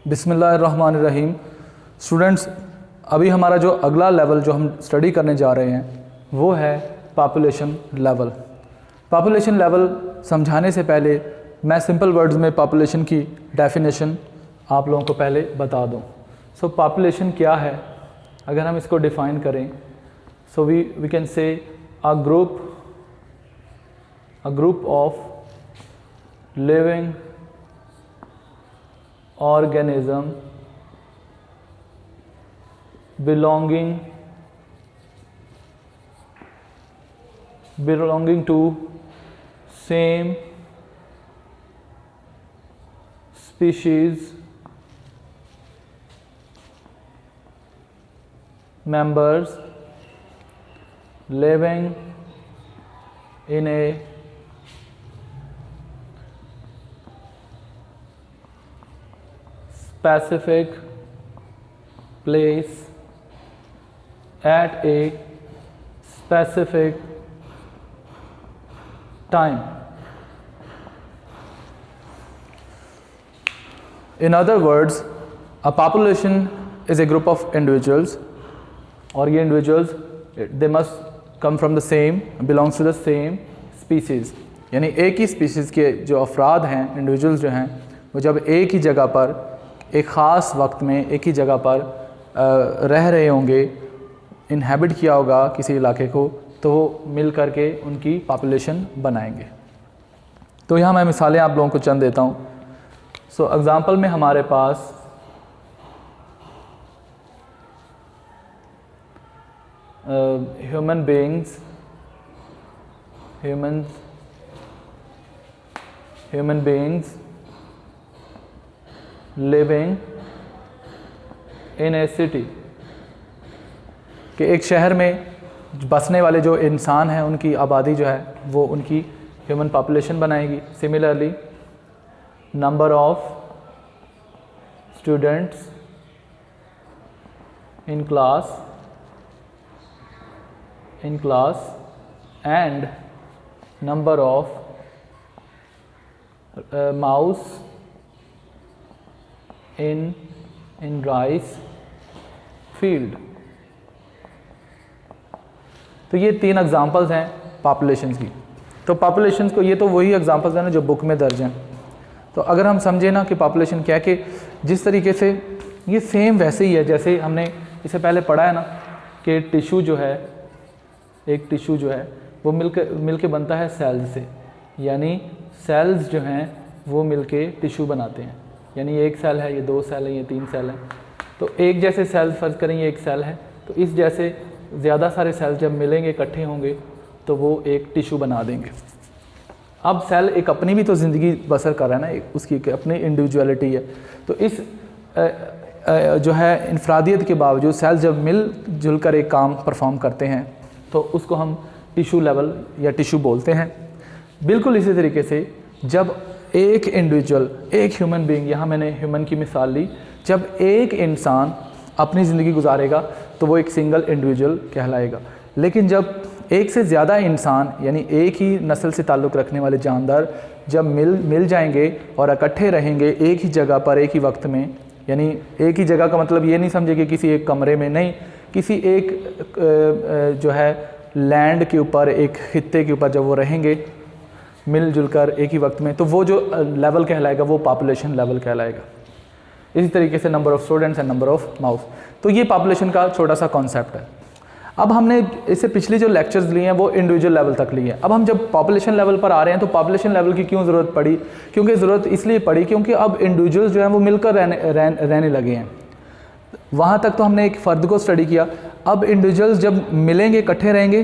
बिस्मिल्लाहिर्रहमानिर्रहीम। स्टूडेंट्स, अभी हमारा जो अगला लेवल जो हम स्टडी करने जा रहे हैं वो है पॉपुलेशन लेवल। पॉपुलेशन लेवल समझाने से पहले मैं सिंपल वर्ड्स में पॉपुलेशन की डेफिनेशन आप लोगों को पहले बता दूं। सो पॉपुलेशन क्या है, अगर हम इसको डिफ़ाइन करें, सो we can say a group of living organism belonging to same species members living in a specific place at a specific time. In other words, a population is a group of individuals, और ये individuals they must come from the same, belongs to the same species, यानी एक ही species के जो अफराद हैं, individuals जो हैं, वो जब एक ही जगह पर एक ख़ास वक्त में एक ही जगह पर रह रहे होंगे, इनहेबिट किया होगा किसी इलाके को, तो मिल कर के उनकी पॉपुलेशन बनाएंगे। तो यहाँ मैं मिसालें आप लोगों को चंद देता हूँ। सो एग्ज़ाम्पल में हमारे पास human beings living in a city, कि एक शहर में बसने वाले जो इंसान हैं उनकी आबादी जो है वो उनकी ह्यूमन पॉपुलेशन बनाएगी। Similarly number of students in class and number of mouse in rice field। तो ये 3 एग्जांपल्स हैं पॉपुलेशंस की। तो पॉपुलेशंस को, ये तो वही एग्जांपल्स हैं ना जो बुक में दर्ज हैं। तो अगर हम समझे ना कि पॉपुलेशन क्या है, कि जिस तरीके से ये सेम वैसे ही है जैसे हमने इससे पहले पढ़ा है ना कि टिश्यू जो है, एक टिश्यू जो है वो मिलके बनता है सेल्स से, यानी सेल्स जो हैं वो मिलके टिश्यू बनाते हैं। यानी एक सेल है, ये 2 सेल है, ये 3 सेल है। तो एक जैसे सेल फर्ज करें ये एक सेल है, तो इस जैसे ज़्यादा सारे सेल जब मिलेंगे, इकट्ठे होंगे, तो वो एक टिश्यू बना देंगे। अब सेल एक अपनी भी तो ज़िंदगी बसर कर रहा है ना, उसकी अपनी इंडिविजुअलिटी है। तो इस जो है इनफरादियत के बावजूद सेल जब मिलजुल कर एक काम परफॉर्म करते हैं तो उसको हम टिश्यू लेवल या टिश्यू बोलते हैं। बिल्कुल इसी तरीके से जब एक इंडिविजुअल, एक ह्यूमन बीइंग, यहाँ मैंने ह्यूमन की मिसाल ली, जब एक इंसान अपनी ज़िंदगी गुजारेगा तो वो एक सिंगल इंडिविजुअल कहलाएगा। लेकिन जब एक से ज़्यादा इंसान, यानी एक ही नस्ल से ताल्लुक़ रखने वाले जानदार जब मिल जाएंगे और इकट्ठे रहेंगे एक ही जगह पर एक ही वक्त में, यानी एक ही जगह का मतलब ये नहीं समझे कि किसी एक कमरे में, नहीं, किसी एक जो है लैंड के ऊपर, एक खित्ते के ऊपर जब वो रहेंगे मिलजुल कर एक ही वक्त में, तो वो जो लेवल कहलाएगा वो पॉपुलेशन लेवल कहलाएगा। इसी तरीके से number of students and number of mouse. तो ये पॉपुलेशन का छोटा सा कॉन्सेप्ट है। अब हमने इससे पिछले जो लेक्चर्स लिए हैं वो इंडिविजुअल लेवल तक लिए हैं। अब हम जब पॉपुलेशन लेवल पर आ रहे हैं तो पॉपुलेशन लेवल की क्यों ज़रूरत पड़ी? क्योंकि ज़रूरत इसलिए पड़ी क्योंकि अब इंडिविजुअल्स जो हैं वो मिलकर रहने लगे हैं। वहाँ तक तो हमने एक फ़र्द को स्टडी किया। अब इंडिविजुअल्स जब मिलेंगे, इकट्ठे रहेंगे,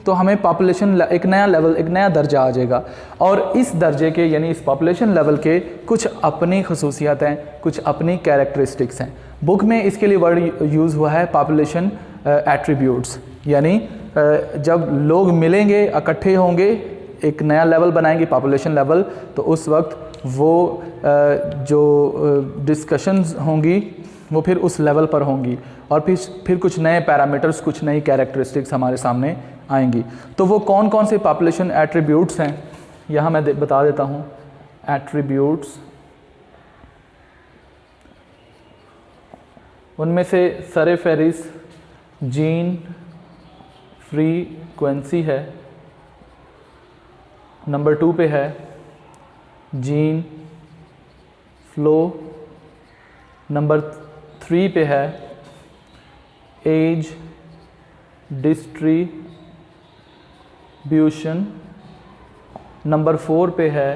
तो हमें पॉपुलेशन एक नया लेवल, एक नया दर्जा आ जाएगा। और इस दर्जे के, यानी इस पॉपुलेशन लेवल के कुछ अपनी खसूसियात हैं, कुछ अपनी कैरेक्टरिस्टिक्स हैं। बुक में इसके लिए वर्ड यूज़ हुआ है पॉपुलेशन एट्रीब्यूट्स, यानी जब लोग मिलेंगे, इकट्ठे होंगे, एक नया लेवल बनाएंगे पॉपुलेशन लेवल, तो उस वक्त वो जो डिस्कशंस होंगी वो फिर उस लेवल पर होंगी और फिर कुछ नए पैरामीटर्स, कुछ नई कैरेक्टरिस्टिक्स हमारे सामने आएंगी। तो वो कौन कौन से पॉपुलेशन एट्रीब्यूट्स हैं यहाँ मैं बता देता हूँ। एट्रीब्यूट्स उनमें से सर फेरिस जीन फ्रीक्वेंसी है, नंबर 2 पे है जीन फ्लो, नंबर 3 पे है एज डिस्ट्रीब्यूशन, नंबर 4 पे है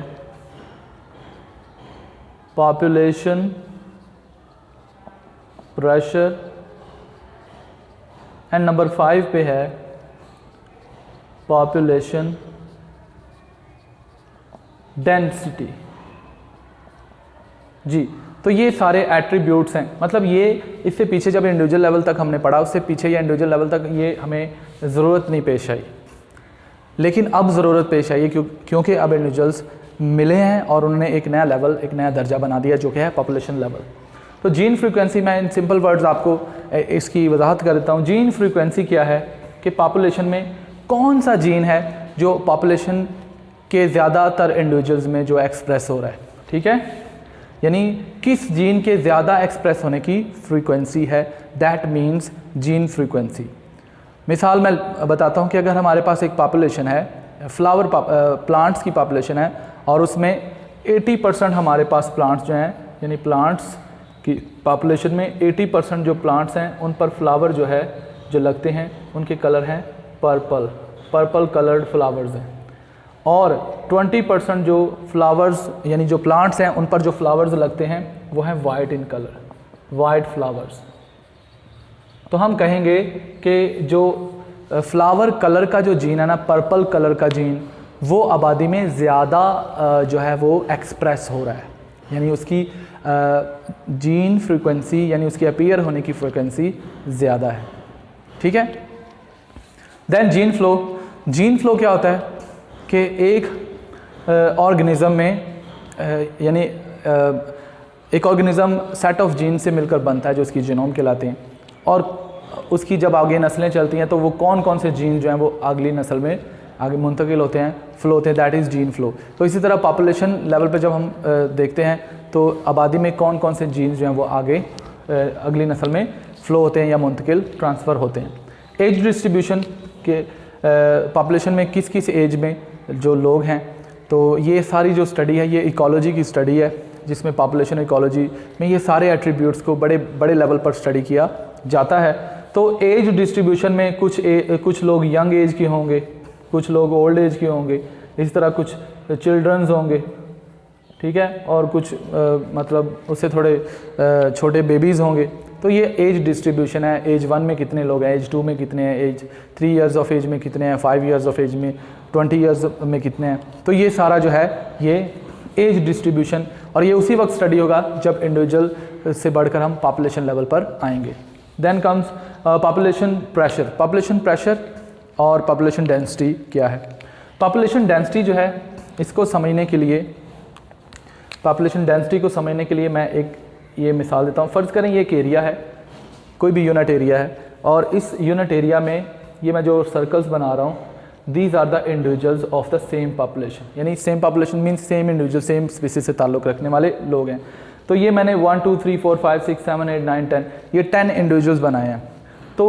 पॉपुलेशन प्रेशर एंड नंबर 5 पे है पॉपुलेशन डेंसिटी। जी, तो ये सारे एट्रीब्यूट्स हैं। मतलब ये इससे पीछे जब इंडिविजुअल लेवल तक हमने पढ़ा, उससे पीछे या इंडिविजुअल लेवल तक ये हमें ज़रूरत नहीं पेश आई, लेकिन अब ज़रूरत पेश आई क्योंकि अब इंडिविजुअल्स मिले हैं और उन्होंने एक नया लेवल, एक नया दर्जा बना दिया जो कि है पॉपुलेशन लेवल। तो जीन फ्रीक्वेंसी, मैं इन सिंपल वर्ड्स आपको इसकी वजाहत कर देता हूँ। जीन फ्रीक्वेंसी क्या है कि पॉपुलेशन में कौन सा जीन है जो पॉपुलेशन के ज़्यादातर इंडिविजुअल्स में जो एक्सप्रेस हो रहा है, ठीक है, यानी किस जीन के ज़्यादा एक्सप्रेस होने की फ्रीक्वेंसी है, दैट मीन्स जीन फ्रीक्वेंसी। मिसाल मैं बताता हूँ कि अगर हमारे पास एक पॉपुलेशन है, फ्लावर प्लांट्स की पॉपुलेशन है और उसमें 80% हमारे पास प्लांट्स जो हैं, यानी प्लांट्स की पॉपुलेशन में 80% जो प्लांट्स हैं उन पर फ्लावर जो है जो लगते हैं उनके कलर हैं पर्पल कलर्ड फ्लावर्स हैं, और 20% जो फ्लावर्स यानी जो प्लांट्स हैं उन पर जो फ्लावर्स लगते हैं वो हैं white in colour, white flowers. तो हम कहेंगे कि जो फ्लावर कलर का जो जीन है ना, पर्पल कलर का जीन, वो आबादी में ज़्यादा जो है वो एक्सप्रेस हो रहा है, यानी उसकी जीन फ्रीक्वेंसी यानी उसकी अपीयर होने की फ्रीक्वेंसी ज़्यादा है, ठीक है। देन जीन फ्लो क्या होता है कि एक ऑर्गेनिज़म में यानी एक ऑर्गेनिज़म सेट ऑफ जीन से मिलकर बनता है जो उसकी जीनोम कहलाते हैं, और उसकी जब आगे नस्लें चलती हैं तो वो कौन कौन से जीन जो हैं वो अगली नस्ल में आगे मुंतकिल होते हैं, फ्लो होते हैं, दैट इज़ जीन फ्लो। तो इसी तरह पॉपुलेशन लेवल पे जब हम देखते हैं तो आबादी में कौन कौन से जीन्स जो हैं वो आगे अगली नस्ल में फ़्लो होते हैं या मुंतकिल ट्रांसफ़र होते हैं। एज डिस्ट्रीब्यूशन के पॉपुलेशन में किस किस एज में जो लोग हैं, तो ये सारी जो स्टडी है ये इकोलॉजी की स्टडी है, जिसमें पॉपुलेशन इकोलॉजी में ये सारे एट्रीब्यूट्स को बड़े बड़े लेवल पर स्टडी किया जाता है। तो एज डिस्ट्रीब्यूशन में कुछ लोग यंग एज के होंगे, कुछ लोग ओल्ड एज के होंगे, इस तरह कुछ चिल्ड्रंस होंगे, ठीक है, और कुछ मतलब उससे थोड़े छोटे बेबीज़ होंगे। तो ये एज डिस्ट्रीब्यूशन है, एज 1 में कितने लोग हैं, एज 2 में कितने हैं, एज 3 इयर्स ऑफ एज में कितने हैं, 5 इयर्स ऑफ एज में, 20 इयर्स में कितने हैं। तो ये सारा जो है ये एज डिस्ट्रीब्यूशन, और ये उसी वक्त स्टडी होगा जब इंडिविजुअल से बढ़कर हम पॉपुलेशन लेवल पर आएंगे। देन कम्स पॉपुलेशन प्रेशर और पॉपुलेशन डेंसिटी क्या है। पॉपुलेशन डेंसिटी जो है इसको समझने के लिए, पॉपुलेशन डेंसिटी को समझने के लिए मैं एक ये मिसाल देता हूँ। फ़र्ज़ करें ये एक एरिया है, कोई भी यूनिट एरिया है, और इस यूनिट एरिया में ये मैं जो सर्कल्स बना रहा हूँ, these are the individuals of the same population, यानी same population means same individual, same species से ताल्लुक़ रखने वाले लोग हैं। तो ये मैंने 1 2 3 4 5 6 7 8 9 10 ये 10 इंडिविजुअल्स बनाए हैं। तो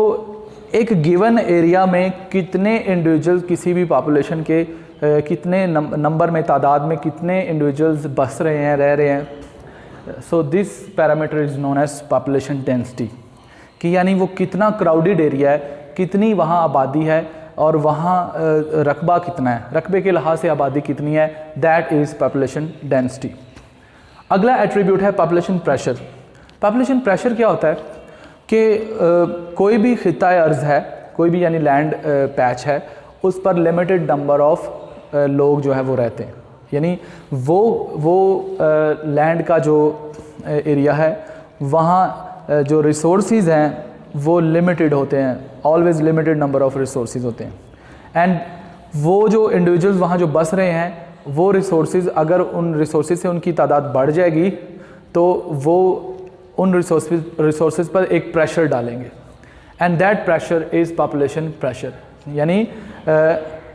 एक गिवन एरिया में कितने इंडिविजुअल्स किसी भी पॉपुलेशन के कितने नंबर में, तादाद में कितने इंडिविजुअल्स बस रहे हैं, रह रहे हैं, so this parameter is known as population density, कि यानी वो कितना क्राउडेड एरिया है, कितनी वहाँ आबादी है और वहाँ रकबा कितना है, रकबे के लिहाज से आबादी कितनी है, दैट इज़ पॉपुलेशन डेंसिटी। अगला एट्रीब्यूट है पॉपुलेशन प्रेशर। पॉपुलेशन प्रेशर क्या होता है कि कोई भी खिता अर्ज़ है, कोई भी यानी लैंड पैच है, उस पर लिमिटेड नंबर ऑफ लोग जो है वो रहते हैं, यानी वो लैंड का जो एरिया है वहाँ जो रिसोर्सेज हैं वो लिमिटेड होते हैं, always limited number of resources होते हैं। एंड वो जो इंडिविजुअल्स वहाँ जो बस रहे हैं वो रिसोर्सेज, अगर उन रिसोर्सेज से उनकी तादाद बढ़ जाएगी तो वो उन रिसोर्सेज पर एक प्रेशर डालेंगे, and that pressure is population pressure, यानी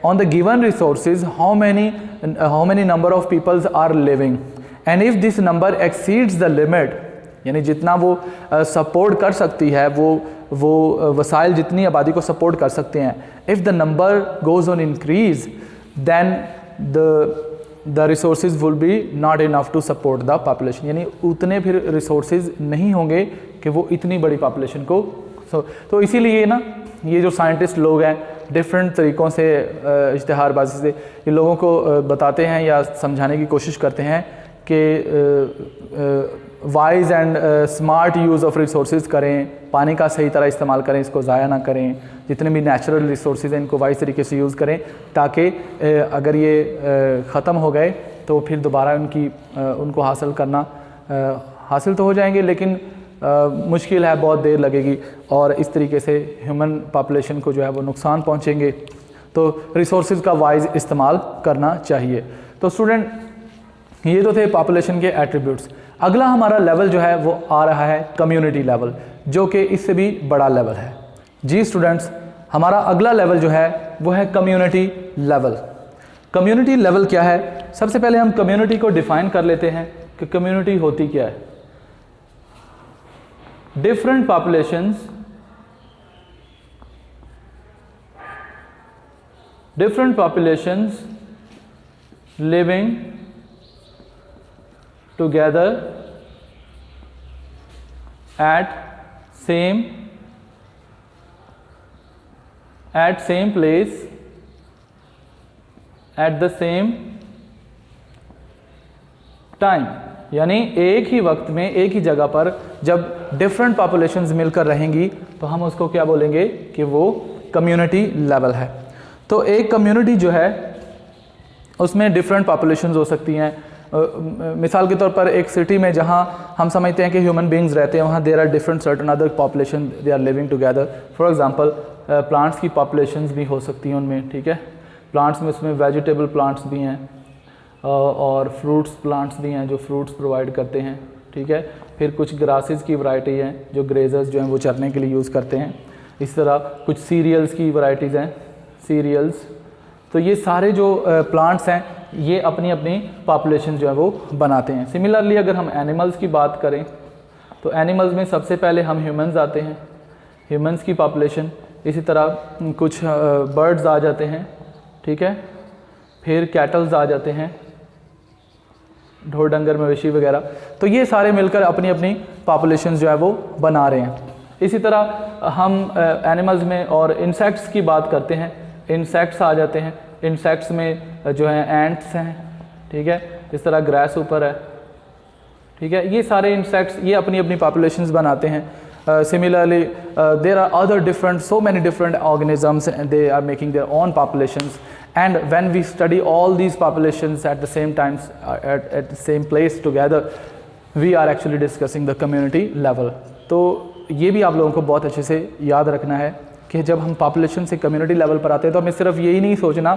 on the given resources how many number of peoples are living, and if this number exceeds the limit यानी जितना वो सपोर्ट कर सकती है, वो वसाइल जितनी आबादी को सपोर्ट कर सकते हैं, if the number goes on increase then the resources will be not enough to support the population, यानी उतने फिर रिसोर्सेज नहीं होंगे कि वो इतनी बड़ी पॉपुलेशन को तो इसीलिए ना ये जो साइंटिस्ट लोग हैं डिफरेंट तरीक़ों से इश्तिहारबाजी से ये लोगों को बताते हैं या समझाने की कोशिश करते हैं कि wise and smart use of resources करें, पानी का सही तरह इस्तेमाल करें, इसको ज़ाया ना करें, जितने भी नेचुरल रिसोर्सेज हैं इनको वाइज तरीके से यूज़ करें, ताकि अगर ये ख़त्म हो गए तो फिर दोबारा उनको हासिल करना हासिल तो हो जाएंगे, लेकिन मुश्किल है, बहुत देर लगेगी और इस तरीके से ह्यूमन पॉपुलेशन को जो है वो नुकसान पहुंचेंगे। तो रिसोर्सेज का वाइज इस्तेमाल करना चाहिए। तो स्टूडेंट ये तो थे पॉपुलेशन के एट्रीब्यूट्स। अगला हमारा लेवल जो है वो आ रहा है कम्युनिटी लेवल, जो कि इससे भी बड़ा लेवल है। जी स्टूडेंट्स, हमारा अगला लेवल जो है वो है कम्युनिटी लेवल। कम्युनिटी लेवल क्या है? सबसे पहले हम कम्युनिटी को डिफाइन कर लेते हैं कि कम्युनिटी होती क्या है। Different populations living together at same place at the same time, यानी एक ही वक्त में एक ही जगह पर जब डिफरेंट पॉपुलेशंस मिलकर रहेंगी तो हम उसको क्या बोलेंगे कि वो कम्युनिटी लेवल है। तो एक कम्युनिटी जो है उसमें डिफरेंट पॉपुलेशंस हो सकती हैं। मिसाल के तौर पर एक सिटी में जहाँ हम समझते हैं कि ह्यूमन बींग्स रहते हैं, वहाँ there are different certain other population they are living together. For example plants की पॉपुलेशंस भी हो सकती हैं उनमें, ठीक है। प्लांट्स में उसमें वेजिटेबल प्लांट्स भी हैं और फ्रूट्स प्लांट्स भी हैं जो फ्रूट्स प्रोवाइड करते हैं, ठीक है। फिर कुछ ग्रासेस की वैरायटी हैं जो ग्रेजर्स जो हैं वो चरने के लिए यूज़ करते हैं। इस तरह कुछ सीरियल्स की वैरायटीज़ हैं, सीरियल्स। तो ये सारे जो प्लांट्स हैं ये अपनी अपनी पॉपुलेशन जो है वो बनाते हैं। सिमिलरली अगर हम एनिमल्स की बात करें तो एनिमल्स में सबसे पहले हम ह्यूमंस आते हैं, ह्यूमंस की पॉपुलेशन। इसी तरह कुछ बर्ड्स आ जाते हैं, ठीक है। फिर कैटल्स आ जाते हैं, ढोर डंगर मवेशी वगैरह। तो ये सारे मिलकर अपनी अपनी पॉपुलेशन जो है वो बना रहे हैं। इसी तरह हम एनिमल्स में और इंसेक्ट्स की बात करते हैं, इंसेक्ट्स आ जाते हैं। इंसेक्ट्स में जो है एंट्स हैं, ठीक है। इस तरह ग्रास ऊपर है, ठीक है। ये सारे इंसेक्ट्स ये अपनी अपनी पॉपुलेशंस बनाते हैं। Similarly there are other different so many different organisms and they are making their own populations, and when we study all these populations at the same times at the same place together, we are actually discussing the community level. तो ये भी आप लोगों को बहुत अच्छे से याद रखना है कि जब हम पॉपुलेशन से कम्युनिटी लेवल पर आते हैं तो हमें सिर्फ यही नहीं सोचना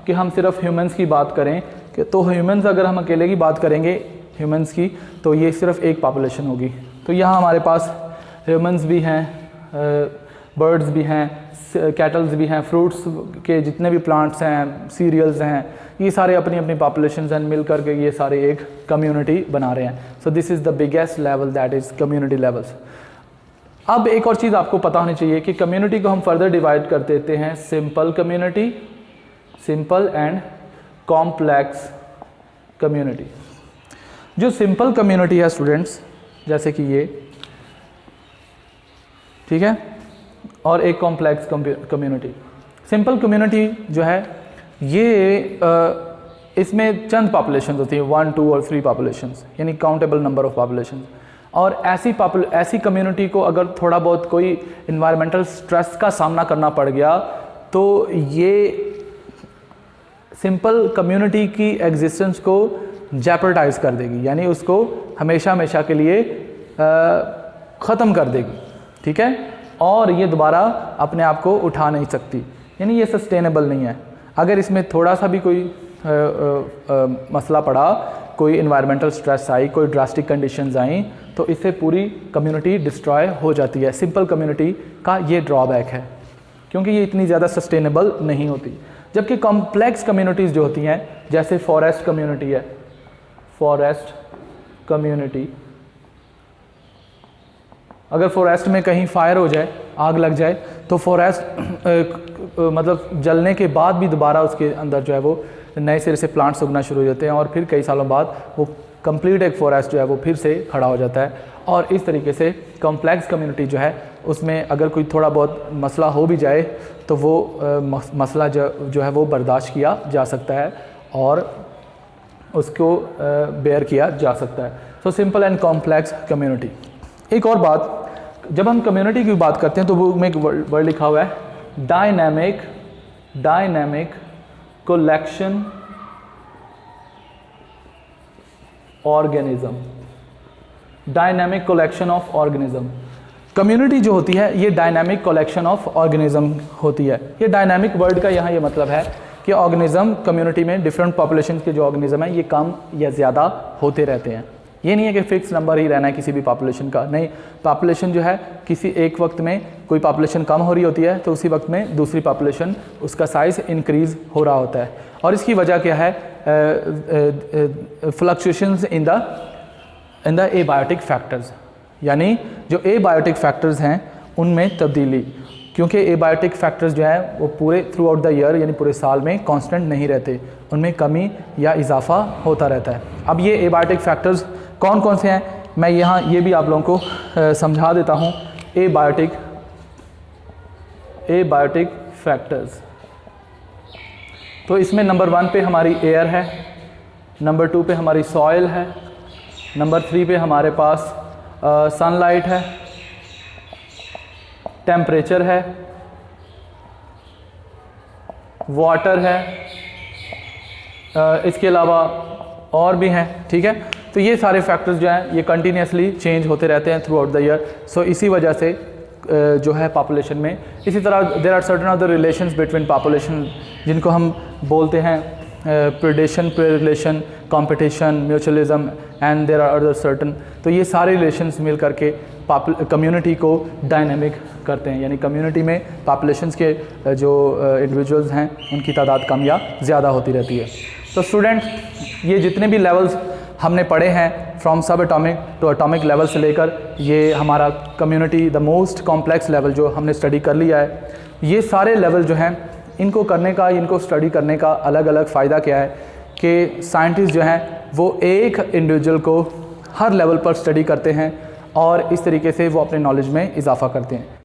कि हम सिर्फ ह्यूमंस की बात करें कि तो ह्यूमंस अगर हम अकेले की बात करेंगे ह्यूमंस की तो ये सिर्फ एक पॉपुलेशन होगी। तो यहाँ हमारे पास ह्यूमंस भी हैं, बर्ड्स भी हैं, कैटल्स भी हैं, फ्रूट्स के जितने भी प्लांट्स हैं, सीरियल्स हैं, ये सारे अपनी अपनी पॉपुलेशंस हैं, मिल करके ये सारे एक कम्युनिटी बना रहे हैं। So this is the biggest level, that is community levels. अब एक और चीज़ आपको पता होनी चाहिए कि कम्युनिटी को हम फर्दर डिवाइड कर देते हैं simple community, simple and complex community. जो सिंपल कम्युनिटी है स्टूडेंट्स, जैसे कि ये, ठीक है, और एक कॉम्प्लेक्स कम्युनिटी। सिंपल कम्युनिटी जो है ये इसमें चंद पॉपुलेशन होती हैं, 1, 2 और 3 पॉपुलेशंस, यानी काउंटेबल नंबर ऑफ पॉपुलेशन। और ऐसी कम्युनिटी को अगर थोड़ा बहुत कोई इन्वायरमेंटल स्ट्रेस का सामना करना पड़ गया तो ये सिंपल कम्युनिटी की एग्जिस्टेंस को जेपर्डाइज कर देगी, यानी उसको हमेशा हमेशा के लिए ख़त्म कर देगी, ठीक है। और ये दोबारा अपने आप को उठा नहीं सकती, यानी ये सस्टेनेबल नहीं है। अगर इसमें थोड़ा सा भी कोई मसला पड़ा, कोई इन्वायरमेंटल स्ट्रेस आई, कोई ड्रास्टिक कंडीशंस आई, तो इससे पूरी कम्युनिटी डिस्ट्रॉय हो जाती है। सिंपल कम्युनिटी का ये ड्रॉबैक है, क्योंकि ये इतनी ज़्यादा सस्टेनेबल नहीं होती। जबकि कॉम्प्लेक्स कम्युनिटीज़ जो होती हैं, जैसे फॉरेस्ट कम्युनिटी है, फॉरेस्ट कम्युनिटी, अगर फॉरेस्ट में कहीं फायर हो जाए, आग लग जाए, तो फॉरेस्ट मतलब जलने के बाद भी दोबारा उसके अंदर जो है वो नए सिरे से प्लांट्स उगना शुरू हो जाते हैं और फिर कई सालों बाद वो कंप्लीट एक फॉरेस्ट जो है वो फिर से खड़ा हो जाता है। और इस तरीके से कॉम्प्लेक्स कम्युनिटी जो है उसमें अगर कोई थोड़ा बहुत मसला हो भी जाए तो वो मसला जो है वो बर्दाश्त किया जा सकता है और उसको बेयर किया जा सकता है। So simple and complex community. एक और बात, जब हम कम्युनिटी की बात करते हैं तो वो में एक वर्ड लिखा हुआ है dynamic collection organism, dynamic collection of organism. Community जो होती है ये डायनेमिक कलेक्शन ऑफ ऑर्गेनिज्म होती है। ये डायनेमिक वर्ड का यहाँ ये मतलब है कि ऑर्गेनिज्म कम्युनिटी में डिफरेंट पॉपुलेशन के जो ऑर्गेनिज्म है ये कम या ज़्यादा होते रहते हैं। ये नहीं है कि फिक्स नंबर ही रहना है किसी भी पॉपुलेशन का, नहीं, पॉपुलेशन जो है किसी एक वक्त में कोई पॉपुलेशन कम हो रही होती है तो उसी वक्त में दूसरी पॉपुलेशन उसका साइज़ इंक्रीज़ हो रहा होता है। और इसकी वजह क्या है? Fluctuations in the abiotic factors, यानी जो एबायोटिक फैक्टर्स हैं उनमें तब्दीली, क्योंकि एबायोटिक फैक्टर्स जो है वो पूरे थ्रू आउट द ईयर यानी पूरे साल में कांस्टेंट नहीं रहते, उनमें कमी या इजाफा होता रहता है। अब ये एबायोटिक फैक्टर्स कौन कौन से हैं, मैं यहाँ ये भी आप लोगों को समझा देता हूँ। एबायोटिक फैक्टर्स, तो इसमें नंबर 1 पे हमारी एयर है, नंबर 2 पे हमारी सॉइल है, नंबर 3 पे हमारे पास सनलाइट है, टेम्परेचर है, वाटर है, इसके अलावा और भी हैं, ठीक है। तो ये सारे फैक्टर्स जो हैं ये कंटिन्यूसली चेंज होते रहते हैं throughout the year. So इसी वजह से जो है पॉपुलेशन में, इसी तरह there are certain other relations between population जिनको हम बोलते हैं predation, prey relation, competition, mutualism and there are other certain. तो ये सारे रिलेशंस मिल करके कम्युनिटी को डायनेमिक करते हैं, यानी कम्युनिटी में पॉपुलेशंस के जो इंडिविजुअल्स हैं उनकी तादाद कम या ज़्यादा होती रहती है। तो स्टूडेंट, ये जितने भी लेवल्स हमने पढ़े हैं फ्रॉम सब एटॉमिक टू एटॉमिक लेवल से लेकर ये हमारा community the most complex level जो हमने स्टडी कर लिया है, ये सारे लेवल जो हैं इनको करने का, इनको स्टडी करने का अलग अलग फ़ायदा क्या है कि साइंटिस्ट जो हैं वो एक इंडिविजुअल को हर लेवल पर स्टडी करते हैं और इस तरीके से वो अपने नॉलेज में इजाफा करते हैं।